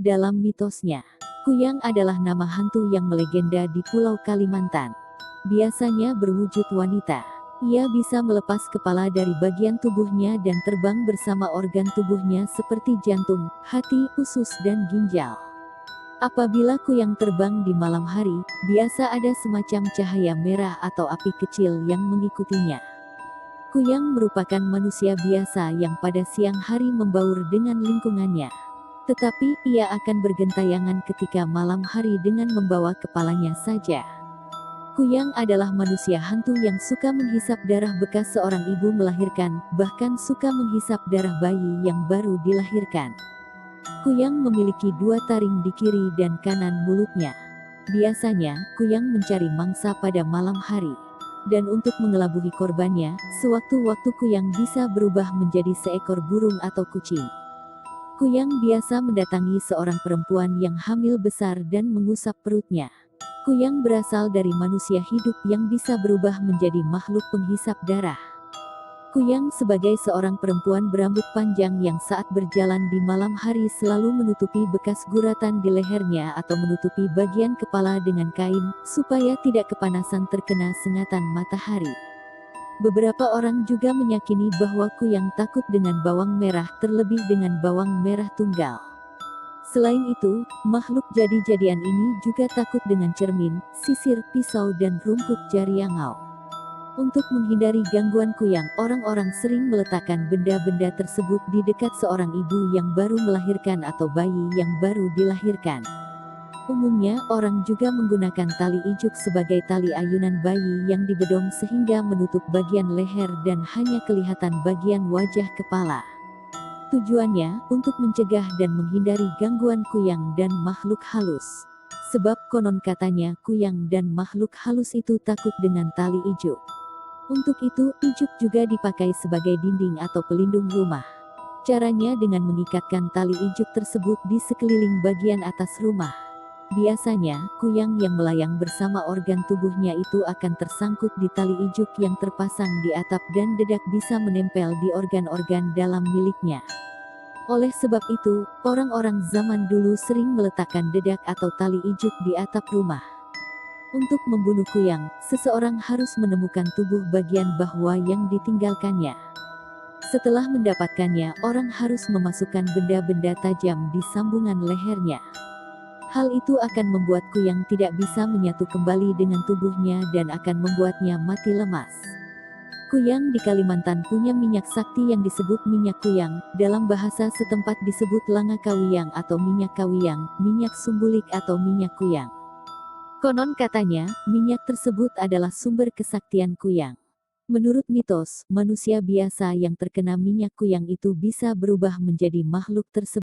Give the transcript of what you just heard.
Dalam mitosnya, Kuyang adalah nama hantu yang melegenda di Pulau Kalimantan. Biasanya berwujud wanita. Ia bisa melepas kepala dari bagian tubuhnya dan terbang bersama organ tubuhnya seperti jantung, hati, usus, dan ginjal. Apabila Kuyang terbang di malam hari, biasa ada semacam cahaya merah atau api kecil yang mengikutinya. Kuyang merupakan manusia biasa yang pada siang hari membaur dengan lingkungannya. Tetapi, ia akan bergentayangan ketika malam hari dengan membawa kepalanya saja. Kuyang adalah manusia hantu yang suka menghisap darah bekas seorang ibu melahirkan, bahkan suka menghisap darah bayi yang baru dilahirkan. Kuyang memiliki dua taring di kiri dan kanan mulutnya. Biasanya, Kuyang mencari mangsa pada malam hari. Dan untuk mengelabui korbannya, sewaktu-waktu Kuyang bisa berubah menjadi seekor burung atau kucing. Kuyang biasa mendatangi seorang perempuan yang hamil besar dan mengusap perutnya. Kuyang berasal dari manusia hidup yang bisa berubah menjadi makhluk penghisap darah. Kuyang sebagai seorang perempuan berambut panjang yang saat berjalan di malam hari selalu menutupi bekas guratan di lehernya atau menutupi bagian kepala dengan kain, supaya tidak kepanasan terkena sengatan matahari. Beberapa orang juga meyakini bahwa Kuyang takut dengan bawang merah, terlebih dengan bawang merah tunggal. Selain itu, makhluk jadi-jadian ini juga takut dengan cermin, sisir, pisau, dan rumput jariangau. Untuk menghindari gangguan Kuyang, orang-orang sering meletakkan benda-benda tersebut di dekat seorang ibu yang baru melahirkan atau bayi yang baru dilahirkan. Umumnya, orang juga menggunakan tali ijuk sebagai tali ayunan bayi yang dibedong sehingga menutup bagian leher dan hanya kelihatan bagian wajah kepala. Tujuannya, untuk mencegah dan menghindari gangguan Kuyang dan makhluk halus. Sebab konon katanya Kuyang dan makhluk halus itu takut dengan tali ijuk. Untuk itu, ijuk juga dipakai sebagai dinding atau pelindung rumah. Caranya dengan mengikatkan tali ijuk tersebut di sekeliling bagian atas rumah. Biasanya, Kuyang yang melayang bersama organ tubuhnya itu akan tersangkut di tali ijuk yang terpasang di atap dan dedak bisa menempel di organ-organ dalam miliknya. Oleh sebab itu, orang-orang zaman dulu sering meletakkan dedak atau tali ijuk di atap rumah. Untuk membunuh Kuyang, seseorang harus menemukan tubuh bagian bahwa yang ditinggalkannya. Setelah mendapatkannya, orang harus memasukkan benda-benda tajam di sambungan lehernya. Hal itu akan membuat Kuyang tidak bisa menyatu kembali dengan tubuhnya dan akan membuatnya mati lemas. Kuyang di Kalimantan punya minyak sakti yang disebut minyak Kuyang, dalam bahasa setempat disebut langa kawiyang atau minyak kawiyang, minyak sumbulik atau minyak Kuyang. Konon katanya, minyak tersebut adalah sumber kesaktian Kuyang. Menurut mitos, manusia biasa yang terkena minyak Kuyang itu bisa berubah menjadi makhluk tersebut.